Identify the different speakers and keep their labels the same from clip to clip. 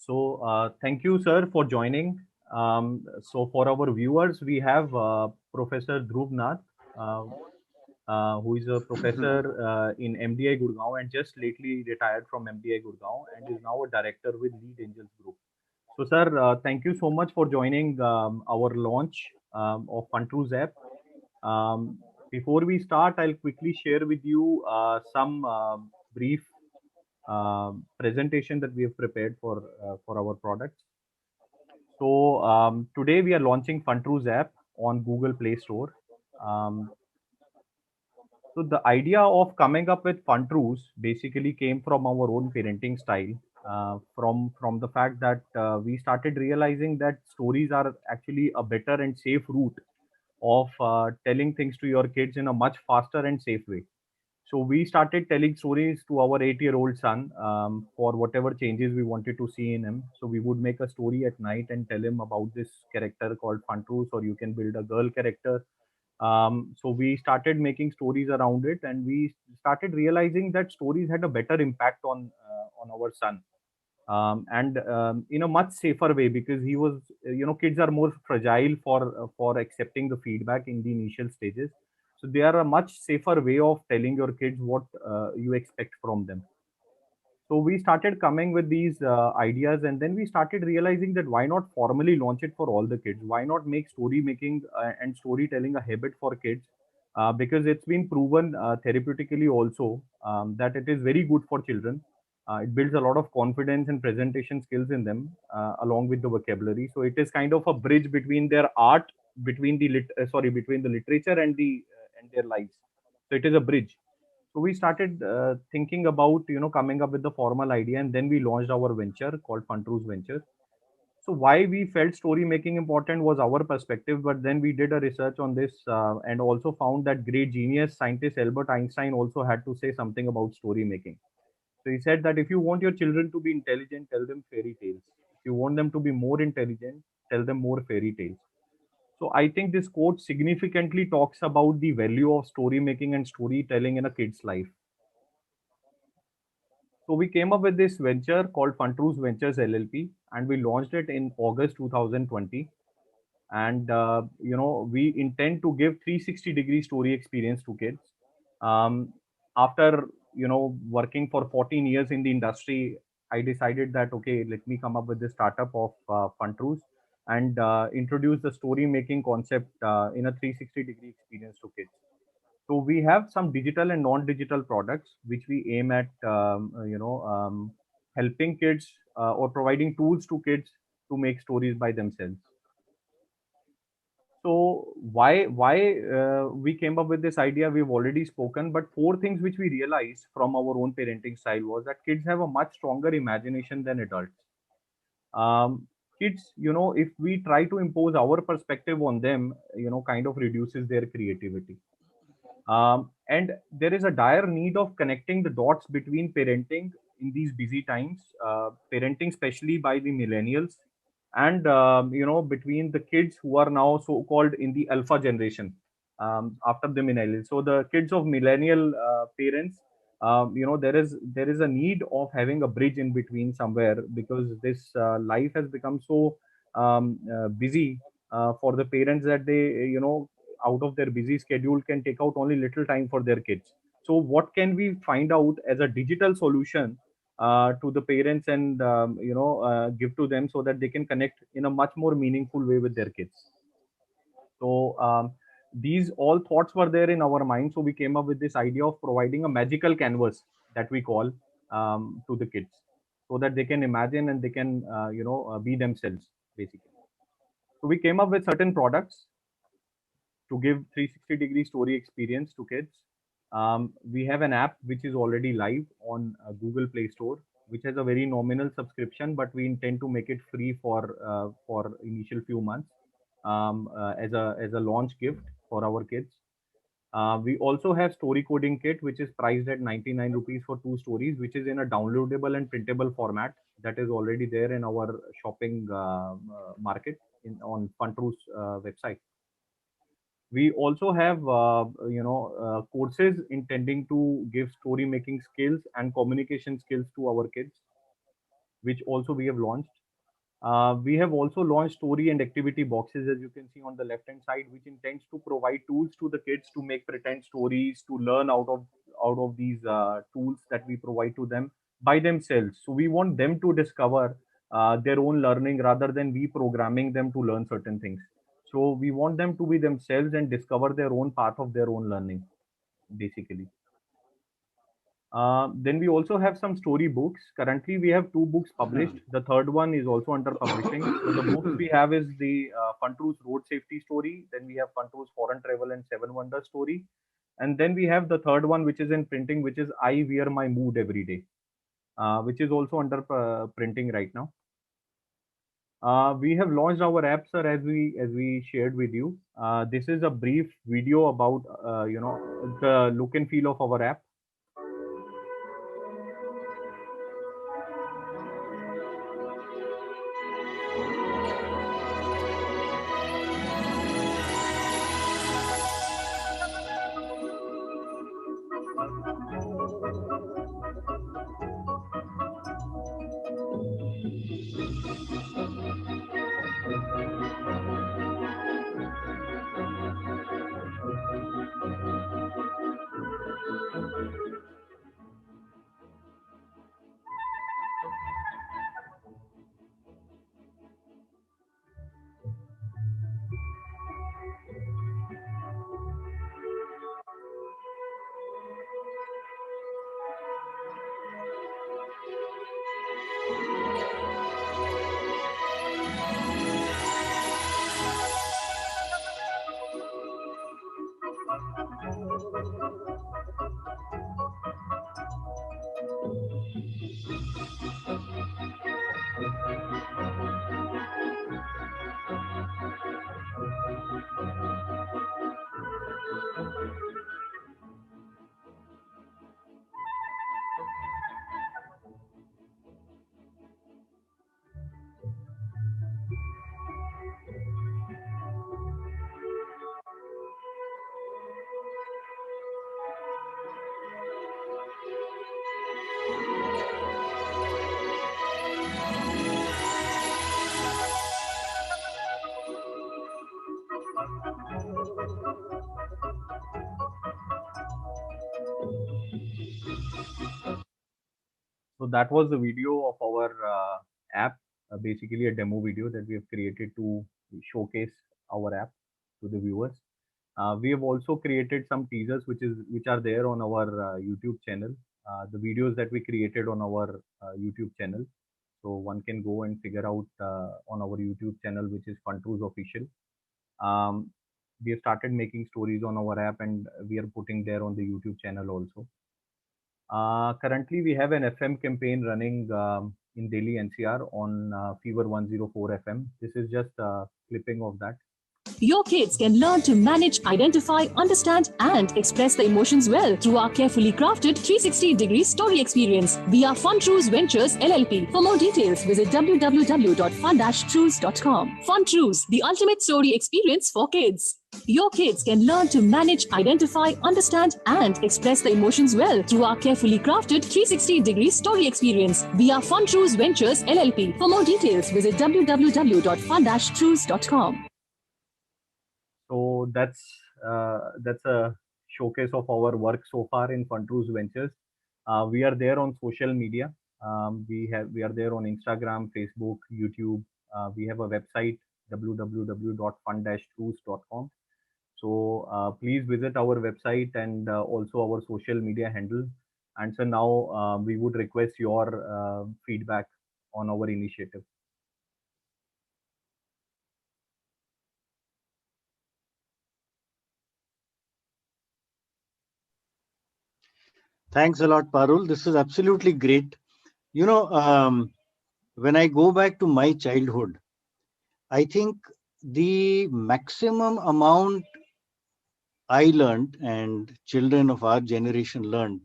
Speaker 1: Thank you, sir, for joining. So, for our viewers, we have Professor Dhruv Nath, uh, who is a professor in MDI Gurgaon and just lately retired from MDI Gurgaon and is now a director with Lead Angels Group. So, sir, thank you so much for joining our launch of Funtrus app. Um, Before we start, I'll quickly share with you some brief presentation that we have prepared for our products. Today we are launching Funtrus app on Google Play Store. Um, so the idea of coming up with Funtrus basically came from our own parenting style. From the fact that we started realizing that stories are actually a better and safe route of telling things to your kids in a much faster and safe way. So we started telling stories to our 8-year-old son for whatever changes we wanted to see in him. So we would make a story at night and tell him about this character called Funtrus, or you can build a girl character. So we started making stories around it, and we started realizing that stories had a better impact on our son, and in a much safer way, because he was, kids are more fragile for accepting the feedback in the initial stages. So they are a much safer way of telling your kids what you expect from them. So we started coming with these ideas, and then we started realizing that why not formally launch it for all the kids? Why not make story making and storytelling a habit for kids? Because it's been proven therapeutically also, that it is very good for children. It builds a lot of confidence and presentation skills in them, along with the vocabulary. So it is kind of a bridge between their art, between the literature and the and their lives. So it is a bridge. So we started thinking about, coming up with the formal idea, and then we launched our venture called Funtrus Venture. So why we felt story making important was our perspective, but then we did a research on this, and also found that great genius scientist Albert Einstein also had to say something about story making. So he said that if you want your children to be intelligent, tell them fairy tales. If you want them to be more intelligent, tell them more fairy tales. So I think this quote significantly talks about the value of story making and storytelling in a kid's life. So we came up with this venture called Funtrus Ventures LLP, and we launched it in August 2020. And we intend to give 360-degree story experience to kids. After working for 14 years in the industry, I decided that okay, let me come up with this startup of Funtrus and introduce the story making concept in a 360-degree experience to kids. So we have some digital and non-digital products which we aim at, helping kids or providing tools to kids to make stories by themselves. So why we came up with this idea, we've already spoken, but four things which we realized from our own parenting style was that kids have a much stronger imagination than adults. Kids, if we try to impose our perspective on them, kind of reduces their creativity. And there is a dire need of connecting the dots between parenting in these busy times, parenting especially by the millennials, and between the kids who are now so called in the alpha generation, after the millennials. So the kids of millennial parents, there is a need of having a bridge in between somewhere, because this life has become so busy for the parents that they, out of their busy schedule, can take out only little time for their kids. So what can we find out as a digital solution to the parents, and give to them, so that they can connect in a much more meaningful way with their kids? So these all thoughts were there in our mind. So we came up with this idea of providing a magical canvas that we call, to the kids, so that they can imagine and they can be themselves basically. So we came up with certain products to give 360-degree story experience to kids. We have an app which is already live on Google Play Store, which has a very nominal subscription, but we intend to make it free for initial few months, as a launch gift for our kids. We also have story coding kit, which is priced at 99 rupees for two stories, which is in a downloadable and printable format that is already there in our shopping market on Funtrus website. We also have courses intending to give story making skills and communication skills to our kids. which also we have launched. We have also launched story and activity boxes, as you can see on the left hand side, which intends to provide tools to the kids to make pretend stories, to learn out of these tools that we provide to them by themselves. So we want them to discover their own learning rather than we programming them to learn certain things. So we want them to be themselves and discover their own path of their own learning, basically. Then we also have some story books. Currently, we have two books published. The third one is also under publishing. So the books we have is the Funtroos Road Safety Story. Then we have Funtroos Foreign Travel and Seven Wonders Story. And then we have the third one, which is in printing, which is I Wear My Mood Every Day, which is also under printing right now. We have launched our app, sir, as we shared with you. This is a brief video about the look and feel of our app. So that was the video of our app, basically a demo video that we have created to showcase our app to the viewers. We have also created some teasers, which are there on our YouTube channel. The videos that we created on our YouTube channel, so one can go and figure out on our YouTube channel, which is Funtroos Official. We have started making stories on our app, and we are putting there on the YouTube channel also. Currently, we have an FM campaign running in Delhi NCR on Fever 104 FM. This is just a clipping of that.
Speaker 2: Your kids can learn to manage, identify, understand, and express the emotions well through our carefully crafted 360-degree story experience. We are Funtroos Ventures LLP. For more details, visit www.fun-troos.com. Funtroos, the ultimate story experience for kids. Your kids can learn to manage, identify, understand, and express the emotions well through our carefully crafted 360-degree story experience. We are Funtroos Ventures LLP. For more details, visit www.fun-troos.com.
Speaker 1: So that's a showcase of our work so far in Funtroos Ventures. We are there on social media. We are there on Instagram, Facebook, YouTube. We have a website, www.fun-troos.com. So please visit our website and also our social media handle. And so now we would request your feedback on our initiative.
Speaker 3: Thanks a lot, Parul. This is absolutely great. You know, when I go back to my childhood, I think the maximum amount I learned and children of our generation learned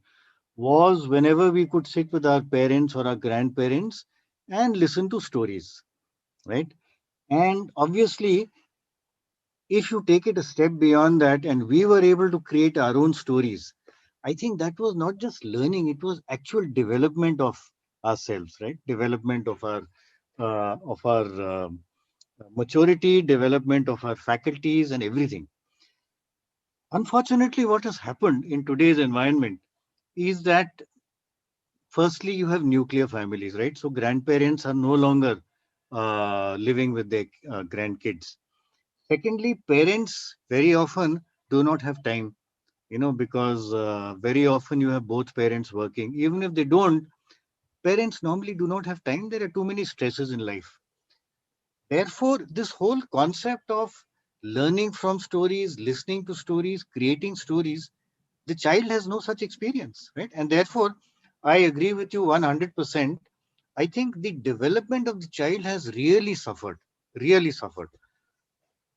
Speaker 3: was whenever we could sit with our parents or our grandparents and listen to stories, right? And obviously, if you take it a step beyond that and we were able to create our own stories, I think that was not just learning, it was actual development of ourselves, right? Development of our maturity, development of our faculties, and everything. Unfortunately, what has happened in today's environment is that firstly, you have nuclear families, right? So grandparents are no longer living with their grandkids. Secondly, parents very often do not have time, because very often you have both parents working. Even if they don't, parents normally do not have time. There are too many stresses in life. Therefore, this whole concept of learning from stories, listening to stories, creating stories, the child has no such experience, right? And therefore, I agree with you 100%. I think the development of the child has really suffered.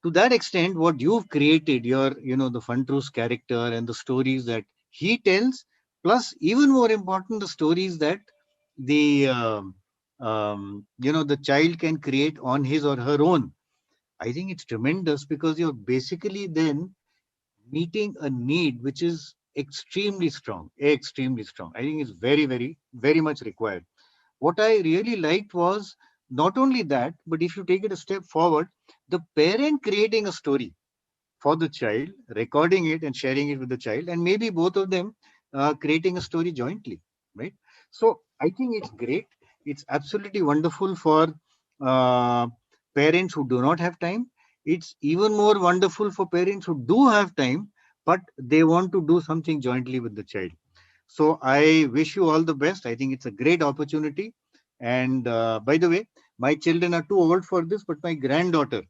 Speaker 3: To that extent, what you've created, the Funtrus character and the stories that he tells, plus even more important, the stories that the the child can create on his or her own. I think it's tremendous because you're basically then meeting a need which is extremely strong, extremely strong. I think it's very, very, very much required. What I really liked was not only that, but if you take it a step forward, the parent creating a story for the child, recording it and sharing it with the child, and maybe both of them creating a story jointly, right? So I think it's great. It's absolutely wonderful for uh, parents who do not have time. It's even more wonderful for parents who do have time, but they want to do something jointly with the child. So I wish you all the best. I think it's a great opportunity. And by the way, my children are too old for this, but my granddaughter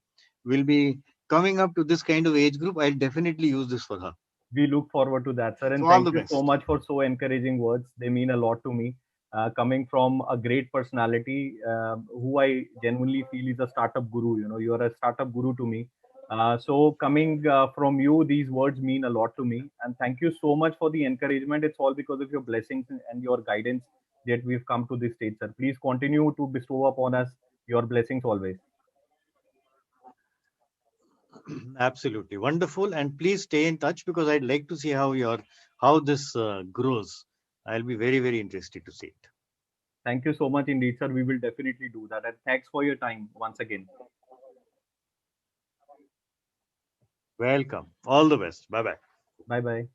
Speaker 3: will be coming up to this kind of age group. I'll definitely use this for her.
Speaker 1: We look forward to that, sir.
Speaker 3: So
Speaker 1: And
Speaker 3: all
Speaker 1: thank
Speaker 3: the
Speaker 1: you so
Speaker 3: best.
Speaker 1: much for so encouraging words. They mean a lot to me. Coming from a great personality who I genuinely feel is a startup guru. You are a startup guru to me. So coming from you, these words mean a lot to me. And thank you so much for the encouragement. It's all because of your blessings and your guidance that we've come to this stage, sir. Please continue to bestow upon us your blessings always.
Speaker 3: Absolutely wonderful. And please stay in touch because I'd like to see how this grows. I'll be very, very interested to see it.
Speaker 1: Thank you so much indeed, sir. We will definitely do that. And thanks for your time once again.
Speaker 3: Welcome. All the best. Bye bye.
Speaker 1: Bye bye.